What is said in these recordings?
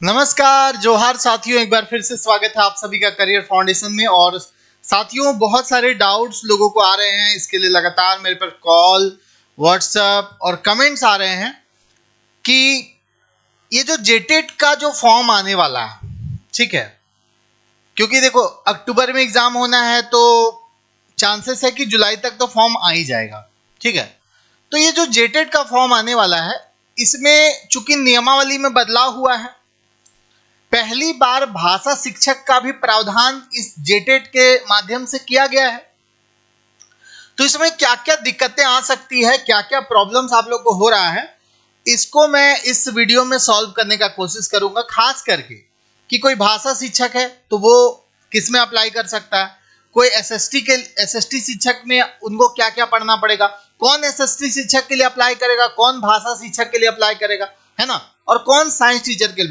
नमस्कार, जोहार साथियों, एक बार फिर से स्वागत है आप सभी का करियर फाउंडेशन में। और साथियों, बहुत सारे डाउट्स लोगों को आ रहे हैं, इसके लिए लगातार मेरे पर कॉल, व्हाट्सएप और कमेंट्स आ रहे हैं कि ये जो जेटेट का जो फॉर्म आने वाला है, ठीक है, क्योंकि देखो अक्टूबर में एग्जाम होना है तो चांसेस है कि जुलाई तक तो फॉर्म आ ही जाएगा, ठीक है। तो ये जो जेटेट का फॉर्म आने वाला है, इसमें चूंकि नियमावली में बदलाव हुआ है, पहली बार भाषा शिक्षक का भी प्रावधान इस जेटेट के माध्यम से किया गया है। तो इसमें क्या क्या दिक्कतें आ सकती है, क्या क्या प्रॉब्लम्स आप लोग को हो रहा है, इसको मैं इस वीडियो में सॉल्व करने का कोशिश करूंगा। खास करके कि कोई भाषा शिक्षक है तो वो किस में अप्लाई कर सकता है, कोई एसएसटी शिक्षक में उनको क्या क्या पढ़ना पड़ेगा, कौन एसएसटी शिक्षक के लिए अप्लाई करेगा, कौन भाषा शिक्षक के लिए अप्लाई करेगा, है ना, और कौन साइंस टीचर के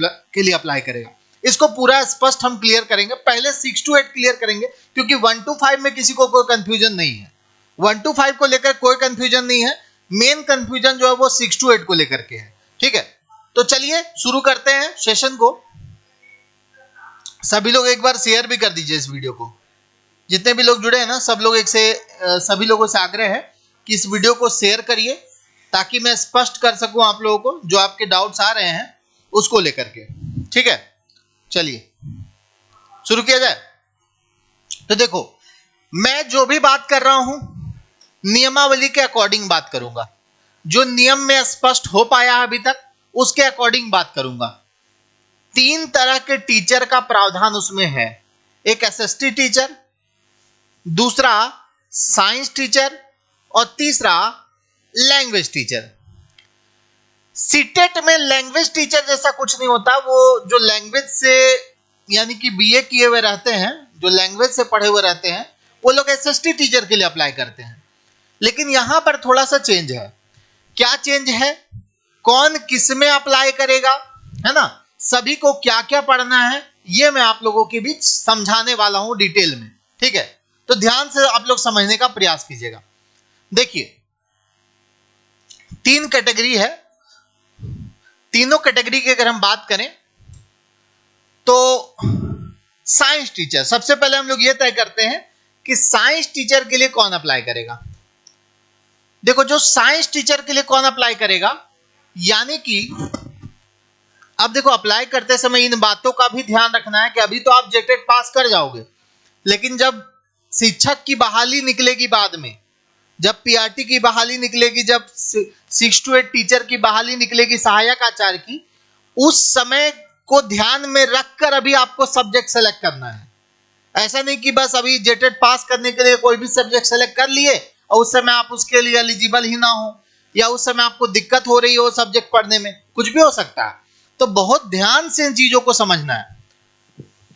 लिए अप्लाई करेगा, इसको पूरा स्पष्ट हम क्लियर करेंगे। पहले 6 to 8 क्लियर करेंगे, क्योंकि 1 to 5 में किसी को कोई कंफ्यूजन नहीं है। 1 to 5 को लेकर कोई कंफ्यूजन नहीं है, मेन कंफ्यूजन जो है वो 6 to 8 को लेकर के है, ठीक है। तो चलिए शुरू करते हैं सेशन को। सभी लोग एक बार शेयर भी कर दीजिए इस वीडियो को, जितने भी लोग जुड़े हैं ना, सब लोग सभी लोगों से आग्रह है कि इस वीडियो को शेयर करिए, ताकि मैं स्पष्ट कर सकूं आप लोगों को जो आपके डाउट्स आ रहे हैं उसको लेकर के, ठीक है। चलिए शुरू किया जाए। तो देखो, मैं जो भी बात कर रहा हूं नियमावली के अकॉर्डिंग बात करूंगा, जो नियम में स्पष्ट हो पाया है अभी तक उसके अकॉर्डिंग बात करूंगा। 3 तरह के टीचर का प्रावधान उसमें है, एक एसएसटी टीचर, दूसरा साइंस टीचर और तीसरा लैंग्वेज टीचर। सीटेट में लैंग्वेज टीचर जैसा कुछ नहीं होता, वो जो लैंग्वेज से यानी कि बीए किए हुए रहते हैं, जो लैंग्वेज से पढ़े हुए रहते हैं, वो लोग एसएसटी टीचर के लिए अप्लाई करते हैं। लेकिन यहां पर थोड़ा सा चेंज है। क्या चेंज है, कौन किस में अप्लाई करेगा, है ना, सभी को क्या क्या पढ़ना है, ये मैं आप लोगों के बीच समझाने वाला हूं डिटेल में, ठीक है। तो ध्यान से आप लोग समझने का प्रयास कीजिएगा। देखिए 3 कैटेगरी है, तीनों कैटेगरी की अगर हम बात करें तो साइंस टीचर, सबसे पहले हम लोग ये तय करते हैं कि साइंस टीचर के लिए कौन अप्लाई करेगा। देखो, जो साइंस टीचर के लिए कौन अप्लाई करेगा, यानी कि अब देखो अप्लाई करते समय इन बातों का भी ध्यान रखना है कि अभी तो आप जेटेट पास कर जाओगे, लेकिन जब शिक्षक की बहाली निकलेगी बाद में, जब पीआरटी की बहाली निकलेगी, जब 6 to 8 टीचर की बहाली निकलेगी, सहायक आचार्य की, उस समय को ध्यान में रखकर अभी आपको सब्जेक्ट सेलेक्ट करना है। ऐसा नहीं कि बस अभी जेटेट पास करने के लिए कोई भी सब्जेक्ट सेलेक्ट कर लिए और उस समय आप उसके लिए एलिजिबल ही ना हो, या उस समय आपको दिक्कत हो रही हो सब्जेक्ट पढ़ने में, कुछ भी हो सकता है। तो बहुत ध्यान से इन चीजों को समझना है।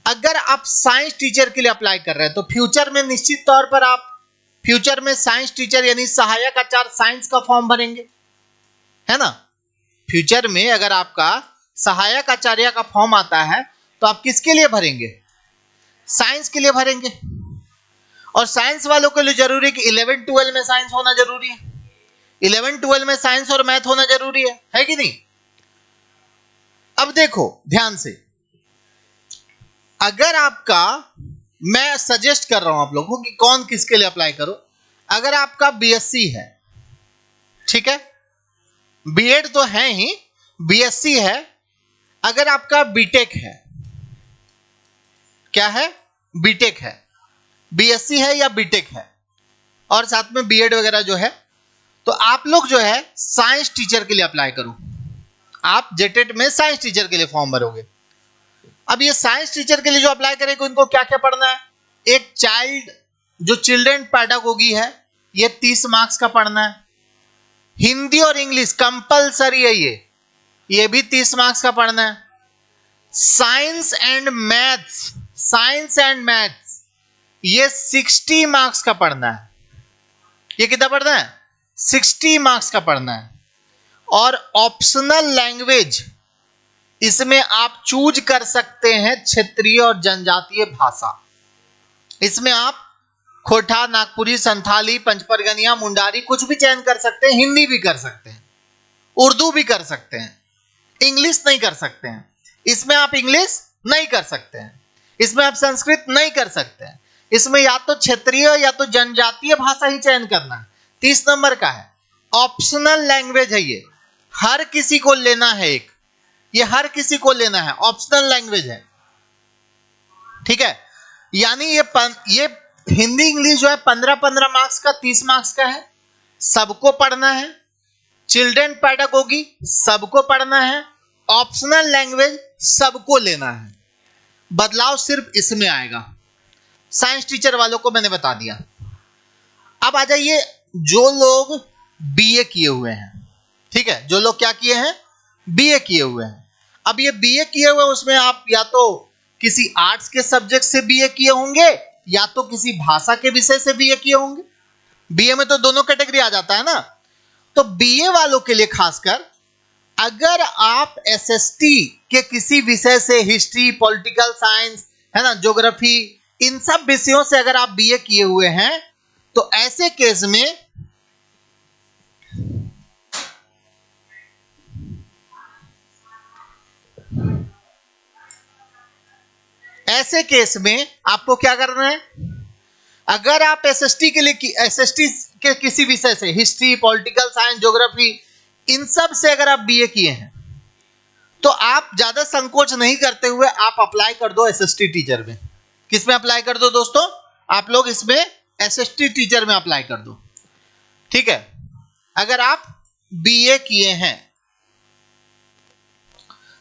अगर आप साइंस टीचर के लिए अप्लाई कर रहे हैं तो फ्यूचर में निश्चित तौर पर आप फ्यूचर में साइंस टीचर यानी सहायक आचार्य साइंस का फॉर्म भरेंगे, है ना। फ्यूचर में अगर आपका सहायक आचार्य का फॉर्म आता है तो आप किसके लिए भरेंगे, साइंस के लिए भरेंगे। और साइंस वालों के लिए जरूरी है कि 11-12 में साइंस होना जरूरी है, 11-12 में साइंस और मैथ होना जरूरी है कि नहीं। अब देखो ध्यान से, अगर आपका, मैं सजेस्ट कर रहा हूं आप लोगों को कि कौन किसके लिए अप्लाई करो। अगर आपका बीएससी है, ठीक है, बीएड तो है ही, बीएससी है, अगर आपका बीटेक है, क्या है, बीटेक है, बीएससी है या बीटेक है, और साथ में बीएड वगैरह जो है, तो आप लोग जो है साइंस टीचर के लिए अप्लाई करो। आप जेटेट में साइंस टीचर के लिए फॉर्म भरोगे। अब ये साइंस टीचर के लिए जो अप्लाई करेंगे उनको क्या क्या पढ़ना है, एक जो चिल्ड्रन पैडागोगी है, ये 30 मार्क्स का पढ़ना है। हिंदी और इंग्लिश कंपलसरी है, ये भी 30 मार्क्स का पढ़ना है। साइंस एंड मैथ्स ये 60 मार्क्स का पढ़ना है। ये कितना पढ़ना है, 60 मार्क्स का पढ़ना है। और ऑप्शनल लैंग्वेज, इसमें आप चूज कर सकते हैं क्षेत्रीय और जनजातीय भाषा। इसमें आप खोटा, नागपुरी, संथाली, पंचपरगनिया, मुंडारी कुछ भी चयन कर सकते हैं, हिंदी भी कर सकते हैं, उर्दू भी कर सकते हैं, इंग्लिश नहीं कर सकते हैं। इसमें आप इंग्लिश नहीं कर सकते हैं, इसमें आप संस्कृत नहीं कर सकते हैं, इसमें या तो क्षेत्रीय या तो जनजातीय भाषा ही चयन करना है। 30 नंबर का है, ऑप्शनल लैंग्वेज है, ये हर किसी को लेना है, ये हर किसी को लेना है, ऑप्शनल लैंग्वेज है, ठीक है। यानी ये हिंदी इंग्लिश जो है 15-15 मार्क्स का, 30 मार्क्स का है, सबको पढ़ना है। चिल्ड्रन पेडागोगी सबको पढ़ना है, ऑप्शनल लैंग्वेज सबको लेना है। बदलाव सिर्फ इसमें आएगा। साइंस टीचर वालों को मैंने बता दिया। अब आ जाइए जो लोग बीए किए हुए हैं, ठीक है, जो लोग क्या किए हैं, बीए किए हुए हैं। अब ये बीए किए हुए उसमें आप या तो किसी आर्ट्स के सब्जेक्ट से बीए किए होंगे या तो किसी भाषा के विषय से बीए किए होंगे। बीए में तो दोनों कैटेगरी आ जाता है ना। तो बीए वालों के लिए खासकर, अगर आप एसएसटी के किसी विषय से, हिस्ट्री, पॉलिटिकल साइंस, है ना, ज्योग्राफी, इन सब विषयों से अगर आप बीए किए हुए हैं तो ऐसे केस में आपको क्या करना है, अगर आप एसएसटी के किसी विषय से, हिस्ट्री, पॉलिटिकल साइंस, ज्योग्राफी, इन सब से अगर आप बीए किए हैं तो आप ज्यादा संकोच नहीं करते हुए आप अप्लाई कर दो एसएसटी टीचर में। किस में अप्लाई कर दो दोस्तों, आप लोग इसमें एसएसटी टीचर में अप्लाई कर दो, ठीक है। अगर आप बीए किए हैं,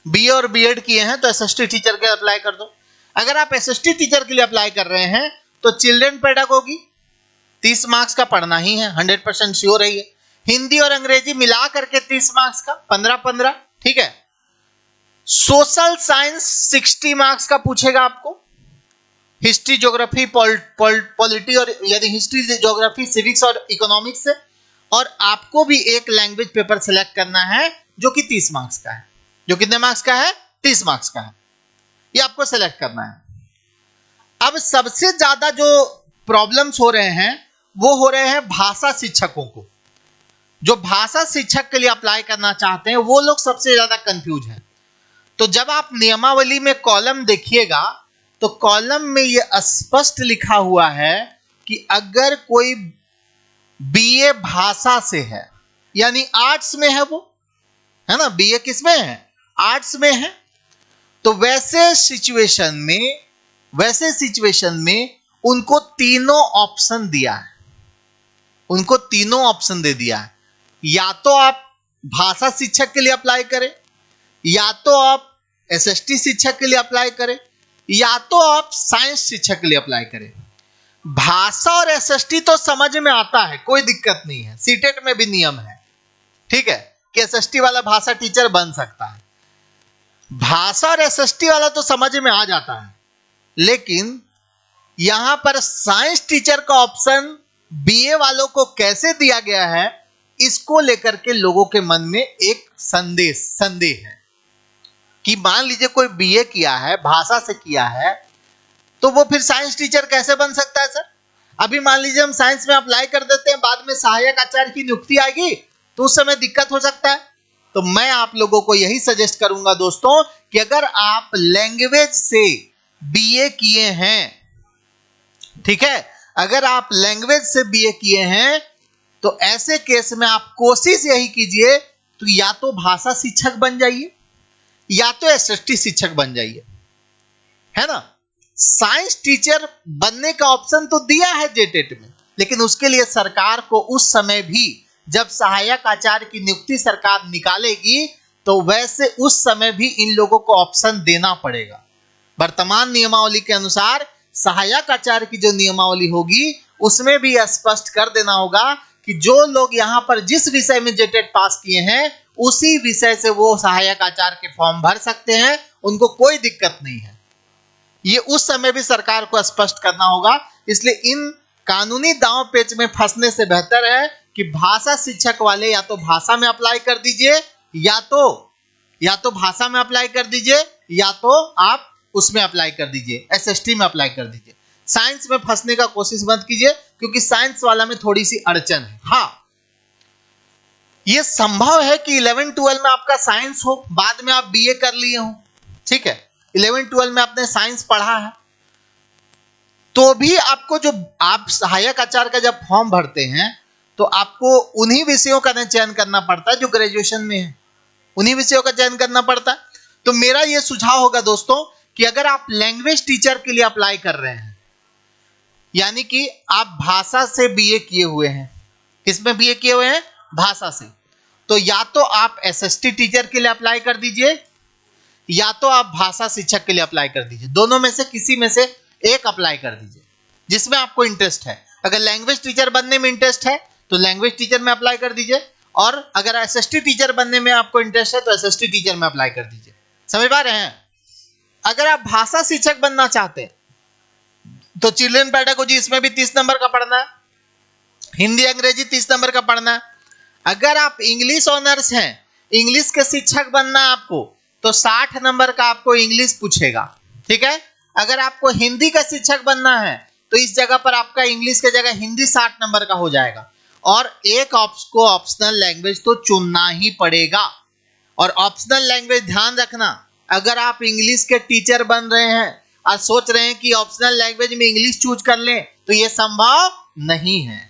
बीए और बीएड किए हैं तो एसएसटी टीचर के अप्लाई कर दो। अगर आप एसएसटी टीचर के लिए अप्लाई कर रहे हैं तो चिल्ड्रन पेडागोगी 30 मार्क्स का पढ़ना ही है, 100% श्योर है ये। हिंदी और अंग्रेजी मिला करके 30 मार्क्स का, 15-15, ठीक है। सोशल साइंस 60 मार्क्स का पूछेगा आपको, हिस्ट्री, ज्योग्राफी, पॉलिटी और यानी हिस्ट्री, ज्योग्राफी, सिविक्स और इकोनॉमिक्स से, और आपको भी एक लैंग्वेज पेपर सेलेक्ट करना है जो कि 30 मार्क्स का है। जो कितने मार्क्स का है, 30 मार्क्स का है, ये आपको सेलेक्ट करना है। अब सबसे ज्यादा जो प्रॉब्लम्स हो रहे हैं वो हो रहे हैं भाषा शिक्षकों को। जो भाषा शिक्षक के लिए अप्लाई करना चाहते हैं वो लोग सबसे ज्यादा कंफ्यूज हैं। तो जब आप नियमावली में कॉलम देखिएगा तो कॉलम में यह स्पष्ट लिखा हुआ है कि अगर कोई बीए भाषा से है, यानी आर्ट्स में है वो, है ना, बीए किस में है, आर्ट्स में है, तो वैसे सिचुएशन में उनको तीनों ऑप्शन दिया है, उनको तीनों ऑप्शन दे दिया है। या तो आप भाषा शिक्षक के लिए अप्लाई करें, या तो आप एसएसटी शिक्षक के लिए अप्लाई करें, या तो आप साइंस शिक्षक के लिए अप्लाई करें। भाषा और एसएसटी तो समझ में आता है, कोई दिक्कत नहीं है, सीटेट में भी नियम है, ठीक है, कि एसएसटी वाला भाषा टीचर बन सकता है। भाषा और एसएसटी वाला तो समझ में आ जाता है, लेकिन यहां पर साइंस टीचर का ऑप्शन बीए वालों को कैसे दिया गया है, इसको लेकर के लोगों के मन में एक संदेह है कि मान लीजिए कोई बीए किया है, भाषा से किया है, तो वो फिर साइंस टीचर कैसे बन सकता है सर। अभी मान लीजिए हम साइंस में अप्लाई कर देते हैं, बाद में सहायक आचार्य की नियुक्ति आएगी तो उस समय दिक्कत हो सकता है। तो मैं आप लोगों को यही सजेस्ट करूंगा दोस्तों कि अगर आप लैंग्वेज से बीए किए हैं, ठीक है, अगर आप लैंग्वेज से बीए किए हैं तो ऐसे केस में आप कोशिश यही कीजिए तो या तो भाषा शिक्षक बन जाइए या तो एसएसटी शिक्षक बन जाइए, है ना। साइंस टीचर बनने का ऑप्शन तो दिया है जेटेट में, लेकिन उसके लिए सरकार को उस समय भी, जब सहायक आचार्य की नियुक्ति सरकार निकालेगी तो वैसे उस समय भी इन लोगों को ऑप्शन देना पड़ेगा। वर्तमान नियमावली के अनुसार सहायक आचार्य की जो नियमावली होगी उसमें भी स्पष्ट कर देना होगा कि जो लोग यहां पर जिस विषय में जेटेट पास किए हैं उसी विषय से वो सहायक आचार्य के फॉर्म भर सकते हैं, उनको कोई दिक्कत नहीं है। ये उस समय भी सरकार को स्पष्ट करना होगा। इसलिए इन कानूनी दांव पेच में फंसने से बेहतर है कि भाषा शिक्षक वाले या तो भाषा में अप्लाई कर दीजिए, या तो भाषा में अप्लाई कर दीजिए, या तो आप उसमें अप्लाई कर दीजिए, एसएसटी में अप्लाई कर दीजिए। साइंस में फंसने का कोशिश मत कीजिए, क्योंकि साइंस वाला में थोड़ी सी अड़चन है। हाँ, यह संभव है कि 11-12 में आपका साइंस हो, बाद में आप बीए कर लिए हो, ठीक है, 11-12 में आपने साइंस पढ़ा है, तो भी आपको जो आप सहायक आचार्य का जब फॉर्म भरते हैं तो आपको उन्हीं विषयों का चयन करना पड़ता है जो ग्रेजुएशन में है, उन्हीं विषयों का चयन करना पड़ता है। तो मेरा यह सुझाव होगा दोस्तों कि अगर आप लैंग्वेज टीचर के लिए अप्लाई कर रहे हैं, यानी कि आप भाषा से बीए किए हुए हैं, किसमें बीए किए हुए हैं? भाषा से, तो या तो आप एसएसटी टीचर के लिए अप्लाई कर दीजिए या तो आप भाषा शिक्षक के लिए अप्लाई कर दीजिए, दोनों में से किसी में से एक अप्लाई कर दीजिए जिसमें आपको इंटरेस्ट है। अगर लैंग्वेज टीचर बनने में इंटरेस्ट है तो लैंग्वेज टीचर में अप्लाई कर दीजिए, और अगर एसएसटी टीचर बनने में आपको इंटरेस्ट है तो एसएसटी टीचर में अप्लाई कर दीजिए। समझ पा रहे हैं? अगर आप भाषा शिक्षक बनना चाहते हैं तो चिल्ड्रन पेडागोजी, इसमें भी 30 नंबर का पढ़ना है, हिंदी अंग्रेजी 30 नंबर का पढ़ना है। अगर आप इंग्लिश ऑनर्स हैं, इंग्लिश के शिक्षक बनना है आपको, तो 60 नंबर का आपको इंग्लिश पूछेगा, ठीक है। अगर आपको हिंदी का शिक्षक बनना है तो इस जगह पर आपका इंग्लिश की जगह हिंदी 60 नंबर का हो जाएगा, और एक को ऑप्शनल लैंग्वेज तो चुनना ही पड़ेगा। और ऑप्शनल लैंग्वेज ध्यान रखना, अगर आप इंग्लिश के टीचर बन रहे हैं और सोच रहे हैं कि ऑप्शनल लैंग्वेज में इंग्लिश चूज कर लें, तो यह संभव नहीं है,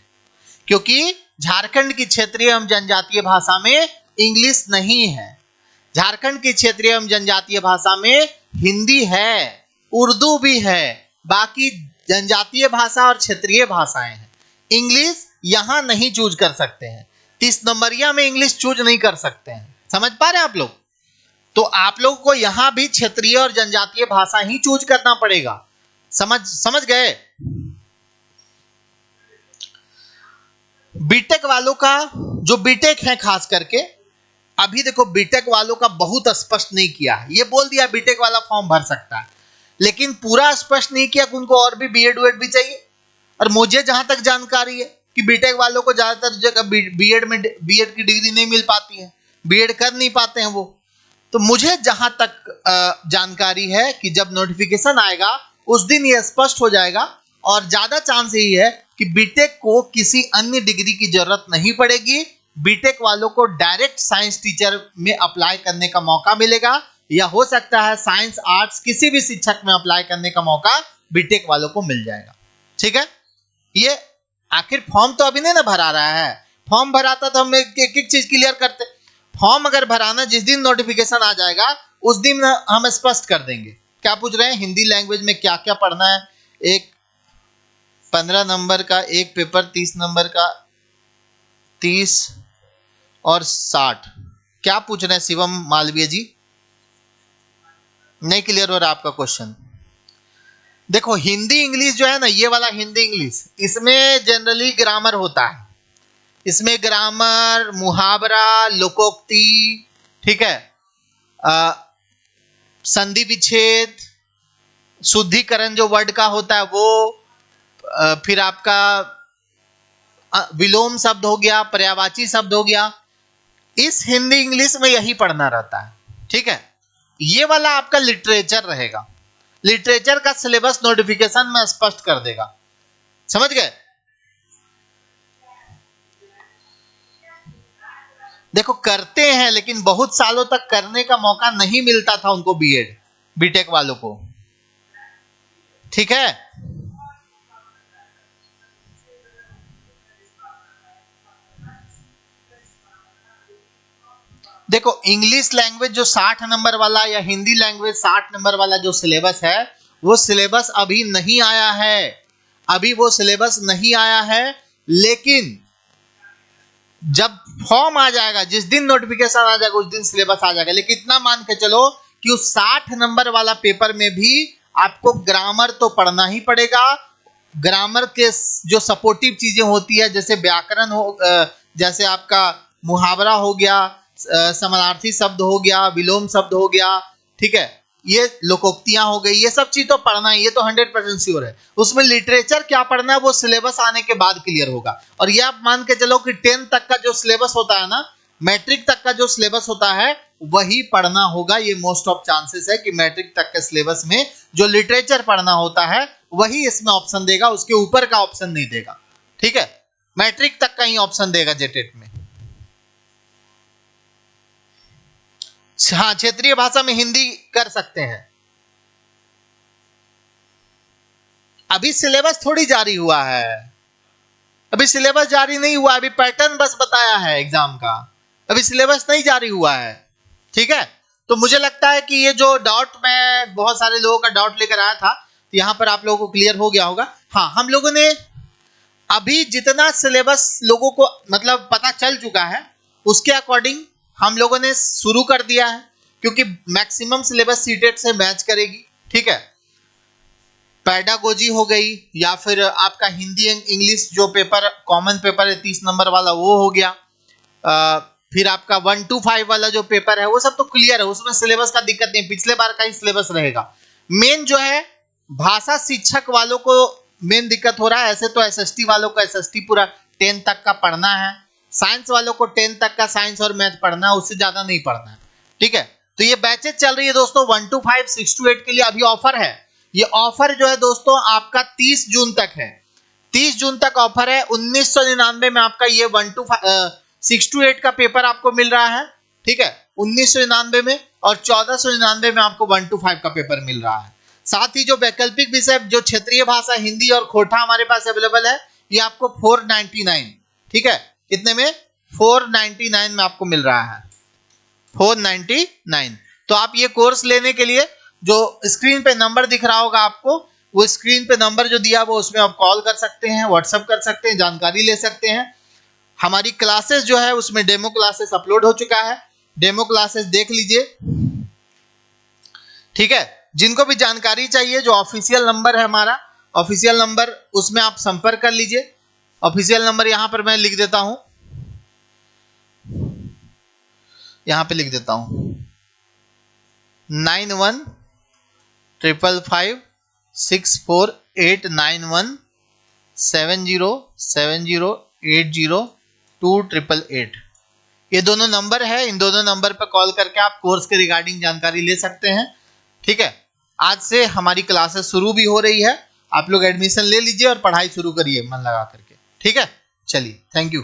क्योंकि झारखंड की क्षेत्रीय एवं जनजातीय भाषा में इंग्लिश नहीं है। झारखंड की क्षेत्रीय एवं जनजातीय भाषा में हिंदी है, उर्दू भी है, बाकी जनजातीय भाषा और क्षेत्रीय भाषाएं हैं। इंग्लिश यहां नहीं चूज कर सकते हैं, 30 नंबरिया में इंग्लिश चूज नहीं कर सकते हैं। समझ पा रहे हैं आप लोग? तो आप लोगों को यहां भी क्षेत्रीय और जनजातीय भाषा ही चूज करना पड़ेगा। समझ गए? बीटेक वालों का, जो बीटेक है खास करके, अभी देखो बीटेक वालों का बहुत स्पष्ट नहीं किया है। ये बोल दिया बीटेक वाला फॉर्म भर सकता है, लेकिन पूरा स्पष्ट नहीं किया कि उनको और भी बीएड वीएड भी चाहिए। और मुझे जहां तक जानकारी है कि बीटेक वालों को ज्यादातर जगह बीएड की डिग्री नहीं मिल पाती है, बीएड कर नहीं पाते हैं वो। तो मुझे जहां तक जानकारी है कि जब नोटिफिकेशन आएगा उस दिन ये स्पष्ट हो जाएगा, और ज्यादा चांस यही है कि बीटेक को किसी अन्य डिग्री की जरूरत नहीं पड़ेगी। बीटेक वालों को डायरेक्ट साइंस टीचर में अप्लाई करने का मौका मिलेगा, या हो सकता है साइंस आर्ट्स किसी भी शिक्षक में अप्लाई करने का मौका बीटेक वालों को मिल जाएगा। ठीक है, ये आखिर फॉर्म तो अभी नहीं ना भरा रहा है, फॉर्म भराता तो हम एक एक चीज क्लियर करते। फॉर्म अगर भराना, जिस दिन नोटिफिकेशन आ जाएगा उस दिन हम स्पष्ट कर देंगे। क्या पूछ रहे हैं? हिंदी लैंग्वेज में क्या क्या पढ़ना है? एक 15 नंबर का एक पेपर, 30 नंबर का, 30 और 60। क्या पूछ रहे हैं शिवम मालवीय जी? नहीं क्लियर हो रहा आपका क्वेश्चन? देखो हिंदी इंग्लिश जो है ना, ये वाला हिंदी इंग्लिश, इसमें जनरली ग्रामर होता है, इसमें ग्रामर, मुहावरा, लोकोक्ति, ठीक है, संधि विच्छेद, शुद्धिकरण जो वर्ड का होता है वो, फिर आपका विलोम शब्द हो गया, पर्यायवाची शब्द हो गया। इस हिंदी इंग्लिश में यही पढ़ना रहता है। ठीक है, ये वाला आपका लिटरेचर रहेगा। लिटरेचर का सिलेबस नोटिफिकेशन में स्पष्ट कर देगा। समझ गए? देखो करते हैं, लेकिन बहुत सालों तक करने का मौका नहीं मिलता था उनको बीएड, बीटेक वालों को। ठीक है, देखो इंग्लिश लैंग्वेज जो 60 नंबर वाला, या हिंदी लैंग्वेज 60 नंबर वाला जो सिलेबस है, वो सिलेबस अभी नहीं आया है, अभी वो सिलेबस नहीं आया है। लेकिन जब फॉर्म आ जाएगा, जिस दिन नोटिफिकेशन आ जाएगा उस दिन सिलेबस आ जाएगा। लेकिन इतना मान के चलो कि उस 60 नंबर वाला पेपर में भी आपको ग्रामर तो पढ़ना ही पड़ेगा। ग्रामर के जो सपोर्टिव चीजें होती है, जैसे व्याकरण हो, जैसे आपका मुहावरा हो गया, समानार्थी शब्द हो गया, विलोम शब्द हो गया, ठीक है, ये लोकोक्तियां हो गई, ये सब चीज तो पढ़ना ही, ये तो 100% श्योर है। उसमें लिटरेचर क्या पढ़ना है वो सिलेबस आने के बाद क्लियर होगा। और ये आप मान के चलो कि 10 तक का जो सिलेबस होता है ना, मैट्रिक तक का जो सिलेबस होता है वही पढ़ना होगा। ये मोस्ट ऑफ चांसेस है कि मैट्रिक तक के सिलेबस में जो लिटरेचर पढ़ना होता है वही इसमें ऑप्शन देगा, उसके ऊपर का ऑप्शन नहीं देगा। ठीक है, मैट्रिक तक का ही ऑप्शन देगा जेटेट में। हाँ, क्षेत्रीय भाषा में हिंदी कर सकते हैं। अभी सिलेबस थोड़ी जारी हुआ है, अभी सिलेबस जारी नहीं हुआ, अभी पैटर्न बस बताया है एग्जाम का, अभी सिलेबस नहीं जारी हुआ है। ठीक है, तो मुझे लगता है कि ये जो डाउट में बहुत सारे लोगों का डाउट लेकर आया था, तो यहां पर आप लोगों को क्लियर हो गया होगा। हाँ, हम लोगों ने अभी जितना सिलेबस लोगों को मतलब पता चल चुका है, उसके अकॉर्डिंग हम लोगों ने शुरू कर दिया है, क्योंकि मैक्सिमम सिलेबस सीटेट से मैच करेगी। ठीक है, पेडागोजी हो गई, या फिर आपका हिंदी इंग्लिश जो पेपर कॉमन पेपर है 30 नंबर वाला वो हो गया, फिर आपका 1 to 5 वाला जो पेपर है वो सब तो क्लियर है, उसमें सिलेबस का दिक्कत नहीं, पिछले बार का ही सिलेबस रहेगा। मेन जो है भाषा शिक्षक वालों को मेन दिक्कत हो रहा है। ऐसे तो एसएसटी वालों को एसएसटी पूरा 10 तक का पढ़ना है, साइंस वालों को 10 तक का साइंस और मैथ पढ़ना है, उससे ज्यादा नहीं पढ़ना है। ठीक है, तो ये बैचेज चल रही है दोस्तों 1 to 5, 6 to 8 के लिए अभी ऑफर है। ये ऑफर जो है दोस्तों आपका 30 जून तक है, 30 जून तक ऑफर है। 1999 में आपका ये 6 to 8 का पेपर आपको मिल रहा है। ठीक है, 1999 में, और 1499 में आपको 1 to 5 का पेपर मिल रहा है। साथ ही जो वैकल्पिक विषय जो क्षेत्रीय भाषा हिंदी और खोटा हमारे पास अवेलेबल है, ये आपको 499, ठीक है, कितने में 499 में आपको मिल रहा है, 499। तो आप ये कोर्स लेने के लिए जो स्क्रीन पे नंबर दिख रहा होगा आपको, वो स्क्रीन पे नंबर जो दिया वो उसमें आप कॉल कर सकते हैं, व्हाट्सएप कर सकते हैं, जानकारी ले सकते हैं। हमारी क्लासेस जो है उसमें डेमो क्लासेस अपलोड हो चुका है, डेमो क्लासेस देख लीजिए। ठीक है, जिनको भी जानकारी चाहिए, जो ऑफिशियल नंबर है हमारा, ऑफिशियल नंबर, उसमें आप संपर्क कर लीजिए। ऑफिशियल नंबर यहां पर मैं लिख देता हूं, यहां पे लिख देता हूं 91556891707080280288। ये दोनों नंबर है, इन दोनों नंबर पर कॉल करके आप कोर्स के रिगार्डिंग जानकारी ले सकते हैं। ठीक है, आज से हमारी क्लासेस शुरू भी हो रही है, आप लोग एडमिशन ले लीजिए और पढ़ाई शुरू करिए मन लगा करके। ठीक है, चलिए, थैंक यू।